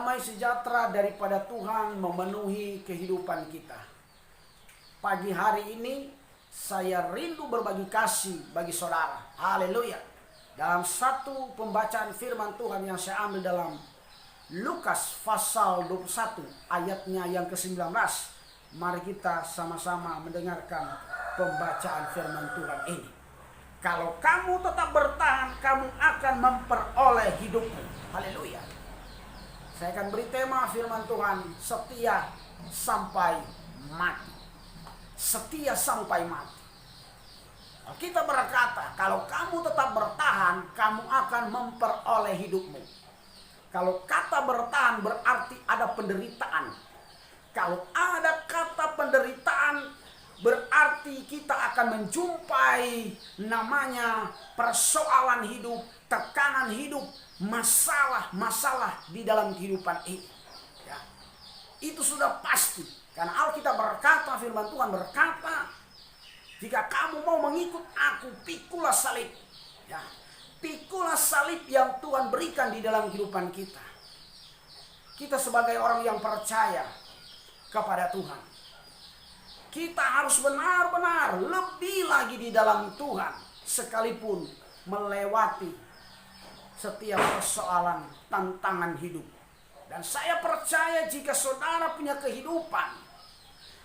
damai sejahtera daripada Tuhan memenuhi kehidupan kita. Pagi hari ini saya rindu berbagi kasih bagi saudara. Haleluya. Dalam satu pembacaan firman Tuhan yang saya ambil dalam Lukas pasal 21 ayatnya yang ke-19. Mari kita sama-sama mendengarkan pembacaan firman Tuhan ini. Kalau kamu tetap bertahan, kamu akan memperoleh hidupmu. Haleluya. Saya akan beri tema firman Tuhan, setia sampai mati. Setia sampai mati. Kita berkata, kalau kamu tetap bertahan, kamu akan memperoleh hidupmu. Kalau kata bertahan berarti ada penderitaan. Kalau ada kata penderitaan, berarti kita akan menjumpai namanya persoalan hidup, tekanan hidup, masalah-masalah di dalam kehidupan ini. Ya. Itu sudah pasti. Karena Alkitab berkata, firman Tuhan berkata, jika kamu mau mengikut aku, pikulah salib. Ya. Pikulah salib yang Tuhan berikan di dalam kehidupan kita. Kita sebagai orang yang percaya kepada Tuhan, kita harus benar-benar lebih lagi di dalam Tuhan, sekalipun melewati setiap persoalan, tantangan hidup. Dan saya percaya jika saudara punya kehidupan,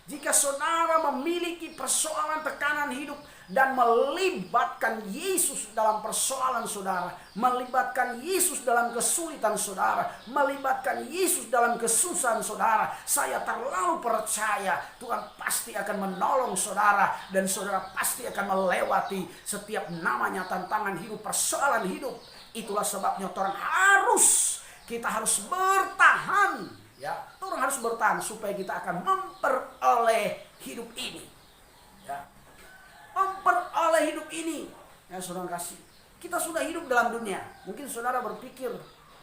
jika saudara memiliki persoalan tekanan hidup dan melibatkan Yesus dalam persoalan saudara, melibatkan Yesus dalam kesulitan saudara, melibatkan Yesus dalam kesusahan saudara, saya terlalu percaya Tuhan pasti akan menolong saudara, dan saudara pasti akan melewati setiap namanya tantangan hidup, persoalan hidup. Itulah sebabnya kita harus bertahan, ya. Orang harus bertahan supaya kita akan memperoleh hidup ini, ya. Memperoleh hidup ini, ya saudara kasih. Kita sudah hidup dalam dunia. Mungkin saudara berpikir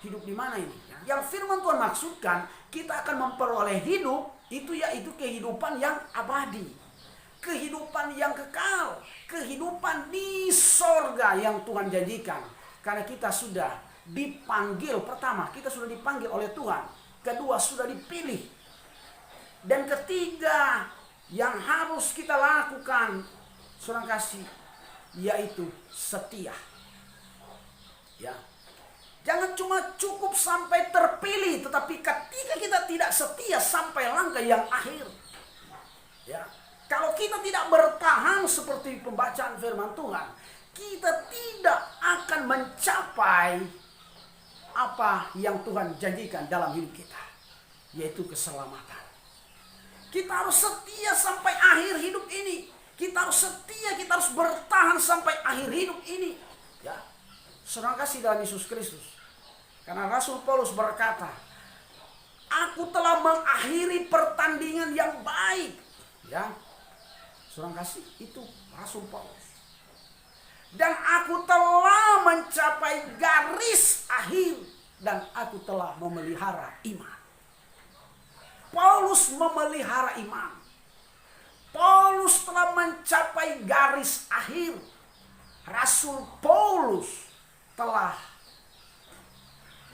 hidup di mana ini? Yang firman Tuhan maksudkan kita akan memperoleh hidup itu, yaitu kehidupan yang abadi, kehidupan yang kekal, kehidupan di sorga yang Tuhan janjikan. Karena kita sudah dipanggil, pertama kita sudah dipanggil oleh Tuhan, kedua sudah dipilih, dan ketiga yang harus kita lakukan, saudara kasih, yaitu setia. Ya. Jangan cuma cukup sampai terpilih, tetapi ketika kita tidak setia sampai langkah yang akhir. Ya. Kalau kita tidak bertahan seperti pembacaan firman Tuhan, kita tidak akan mencapai apa yang Tuhan janjikan dalam hidup kita, yaitu keselamatan. Kita harus setia sampai akhir hidup ini. Kita harus setia, kita harus bertahan sampai akhir hidup ini. Ya, saudara kasih dalam Yesus Kristus. Karena Rasul Paulus berkata, aku telah mengakhiri pertandingan yang baik. Ya, saudara kasih, itu Rasul Paulus. Dan aku telah mencapai garis akhir, dan aku telah memelihara iman. Paulus memelihara iman. Paulus telah mencapai garis akhir. Rasul Paulus telah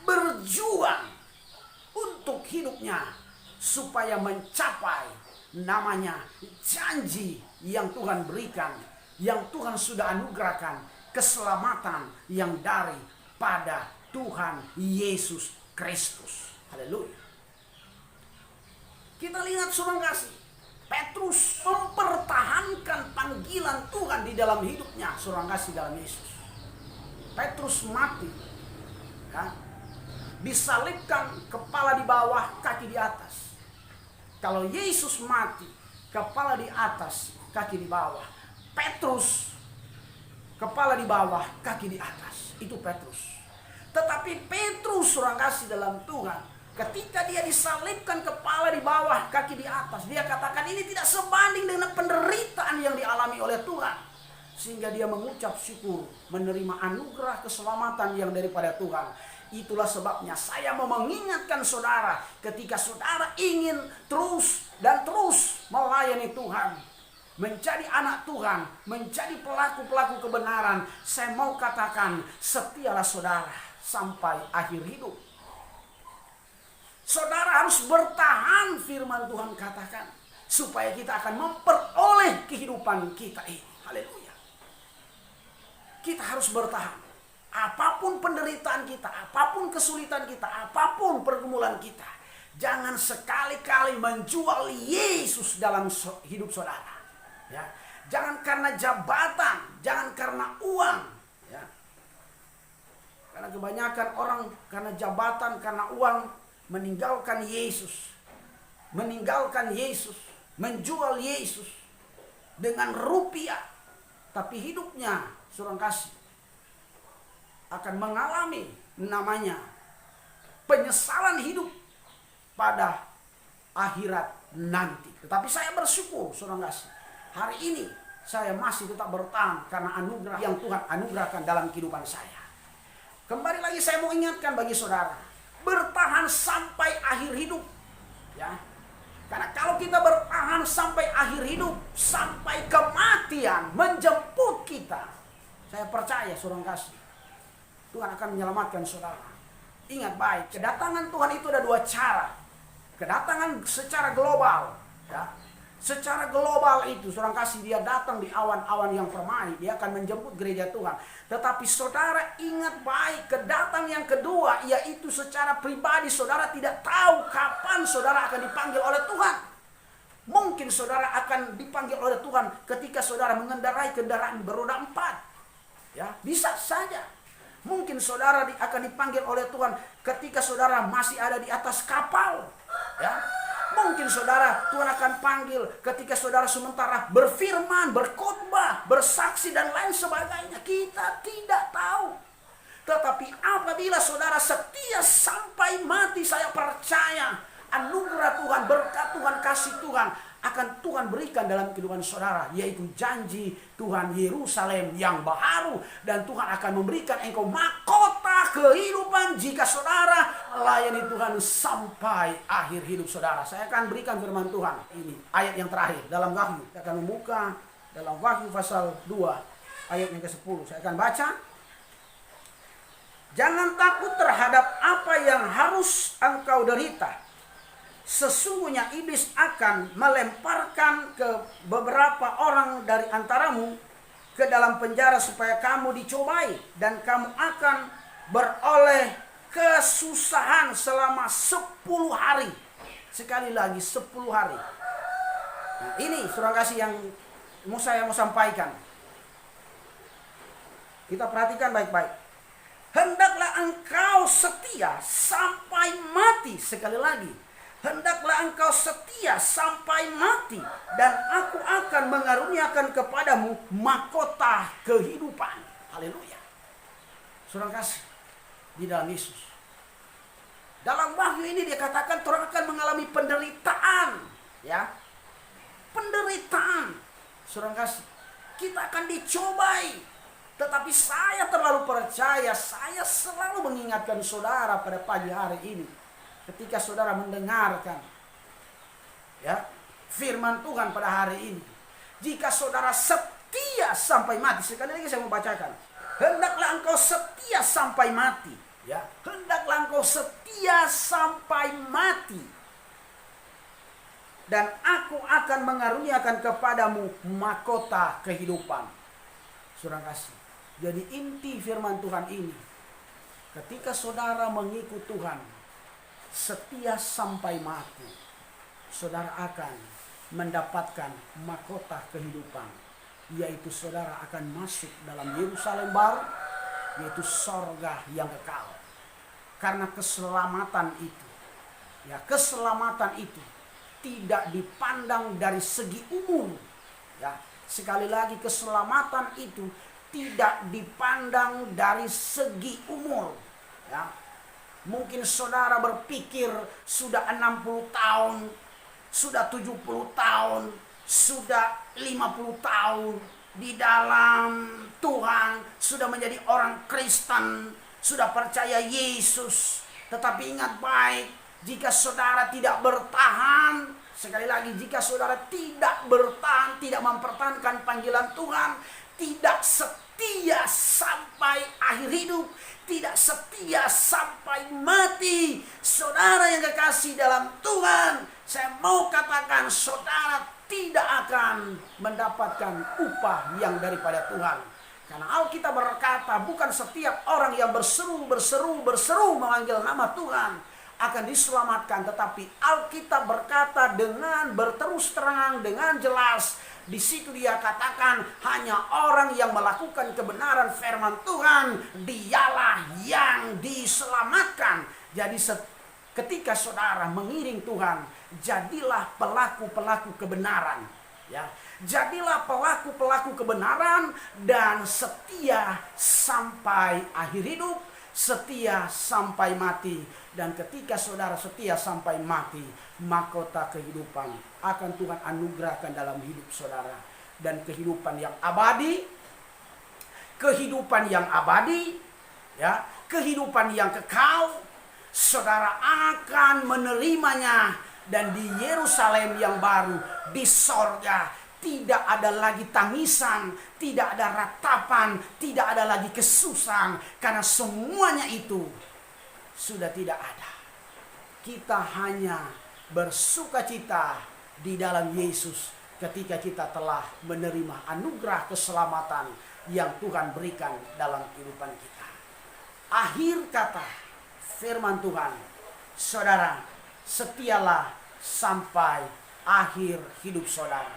berjuang untuk hidupnya supaya mencapai namanya janji yang Tuhan berikan, yang Tuhan sudah anugerahkan, keselamatan yang daripada Tuhan Yesus Kristus. Haleluya. Kita lihat saudara kasih, Petrus mempertahankan panggilan Tuhan di dalam hidupnya, saudara kasih dalam Yesus. Petrus mati, ya, disalibkan, kepala di bawah, kaki di atas. Kalau Yesus mati, kepala di atas, kaki di bawah. Petrus, kepala di bawah, kaki di atas. Itu Petrus. Tetapi Petrus, saudara kasih dalam Tuhan, ketika dia disalibkan, kepala di bawah, kaki di atas, dia katakan ini tidak sebanding dengan penderitaan yang dialami oleh Tuhan. Sehingga dia mengucap syukur, menerima anugerah keselamatan yang daripada Tuhan. Itulah sebabnya saya mau mengingatkan saudara, ketika saudara ingin terus dan terus melayani Tuhan, menjadi anak Tuhan, menjadi pelaku-pelaku kebenaran, saya mau katakan, setialah saudara sampai akhir hidup. Saudara harus bertahan, firman Tuhan katakan, supaya kita akan memperoleh kehidupan kita ini. Haleluya. Kita harus bertahan. Apapun penderitaan kita, apapun kesulitan kita, apapun pergumulan kita, jangan sekali-kali menjual Yesus dalam hidup saudara. Ya. Jangan karena jabatan, jangan karena uang. Ya. Karena kebanyakan orang karena jabatan, karena uang meninggalkan Yesus. Meninggalkan Yesus, menjual Yesus dengan rupiah. Tapi hidupnya, surang kasih, akan mengalami namanya penyesalan hidup pada akhirat nanti. Tetapi saya bersyukur, saudara kasih, hari ini saya masih tetap bertahan karena anugerah yang Tuhan anugerahkan dalam kehidupan saya. Kembali lagi saya mau ingatkan bagi saudara, bertahan sampai akhir hidup. Ya. Karena kalau kita bertahan sampai akhir hidup, sampai kematian menjemput kita, saya percaya, saudara kasih, Tuhan akan menyelamatkan saudara. Ingat baik, kedatangan Tuhan itu ada dua cara. Kedatangan secara global, ya. Secara global itu, saudara kasih, dia datang di awan-awan yang permai, dia akan menjemput gereja Tuhan. Tetapi saudara ingat baik, kedatangan yang kedua, yaitu secara pribadi, saudara tidak tahu kapan saudara akan dipanggil oleh Tuhan. Mungkin saudara akan dipanggil oleh Tuhan ketika saudara mengendarai kendaraan beroda 4. Ya, bisa saja. Mungkin saudara akan dipanggil oleh Tuhan ketika saudara masih ada di atas kapal. Ya. Mungkin saudara, Tuhan akan panggil ketika saudara sementara berfirman, berkhotbah, bersaksi dan lain sebagainya. Kita tidak tahu. Tetapi apabila saudara setia sampai mati, saya percaya anugerah Tuhan, berkat Tuhan, kasih Tuhan akan Tuhan berikan dalam kehidupan saudara, yaitu janji Tuhan Yerusalem yang baru, dan Tuhan akan memberikan engkau mahkota kehidupan jika saudara layani Tuhan sampai akhir hidup saudara. Saya akan berikan firman Tuhan ini, ayat yang terakhir dalam Wahyu. Saya akan membuka dalam Wahyu pasal 2 ayat yang ke-10. Saya akan baca. Jangan takut terhadap apa yang harus engkau derita. Sesungguhnya iblis akan melemparkan ke beberapa orang dari antaramu ke dalam penjara supaya kamu dicobai, dan kamu akan beroleh kesusahan selama 10 hari. Sekali lagi 10 hari. Nah, ini saudara kasih yang saya mau sampaikan. Kita perhatikan baik-baik. Hendaklah engkau setia sampai mati. Sekali lagi, hendaklah engkau setia sampai mati, dan aku akan mengaruniakan kepadamu mahkota kehidupan. Haleluya. Saudara kasih, di dalam Yesus, dalam Wahyu ini dia katakan orang akan mengalami penderitaan, ya. Penderitaan. Saudara kasih, kita akan dicobai. Tetapi saya terlalu percaya, saya selalu mengingatkan saudara pada pagi hari ini, ketika saudara mendengarkan, ya, firman Tuhan pada hari ini, jika saudara setia sampai mati, sekali lagi saya membacakan, hendaklah engkau setia sampai mati, ya, hendaklah engkau setia sampai mati, dan aku akan mengaruniakan kepadamu mahkota kehidupan. Saudara kasih, jadi inti firman Tuhan ini, ketika saudara mengikut Tuhan setia sampai mati, saudara akan mendapatkan mahkota kehidupan, yaitu saudara akan masuk dalam Yerusalem baru, yaitu sorga yang kekal. Karena keselamatan itu, ya, keselamatan itu tidak dipandang dari segi umur, ya. Sekali lagi, keselamatan itu tidak dipandang dari segi umur, ya. Mungkin saudara berpikir sudah 60 tahun, sudah 70 tahun, sudah 50 tahun di dalam Tuhan, sudah menjadi orang Kristen, sudah percaya Yesus. Tetapi ingat baik, jika saudara tidak bertahan, sekali lagi, jika saudara tidak bertahan, tidak mempertahankan panggilan Tuhan, tidak setia sampai akhir hidup, tidak setia sampai mati. Saudara yang kekasih dalam Tuhan, saya mau katakan saudara tidak akan mendapatkan upah yang daripada Tuhan. Karena Alkitab berkata bukan setiap orang yang berseru memanggil nama Tuhan akan diselamatkan. Tetapi Alkitab berkata dengan berterus terang, dengan jelas. Di situ dia katakan hanya orang yang melakukan kebenaran firman Tuhan, dialah yang diselamatkan. Jadi ketika saudara mengiring Tuhan, jadilah pelaku-pelaku kebenaran. Ya, jadilah pelaku-pelaku kebenaran dan setia sampai akhir hidup, setia sampai mati. Dan ketika saudara setia sampai mati, mahkota kehidupan akan Tuhan anugerahkan dalam hidup saudara. Dan kehidupan yang abadi, ya, kehidupan yang kekal, saudara akan menerimanya. Dan di Yerusalem yang baru, di sorga, tidak ada lagi tangisan, tidak ada ratapan, tidak ada lagi kesusahan. Karena semuanya itu sudah tidak ada. Kita hanya bersukacita di dalam Yesus ketika kita telah menerima anugerah keselamatan yang Tuhan berikan dalam kehidupan kita. Akhir kata firman Tuhan, saudara, setialah sampai akhir hidup saudara.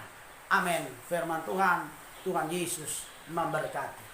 Amin. Firman Tuhan, Tuhan Yesus memberkati.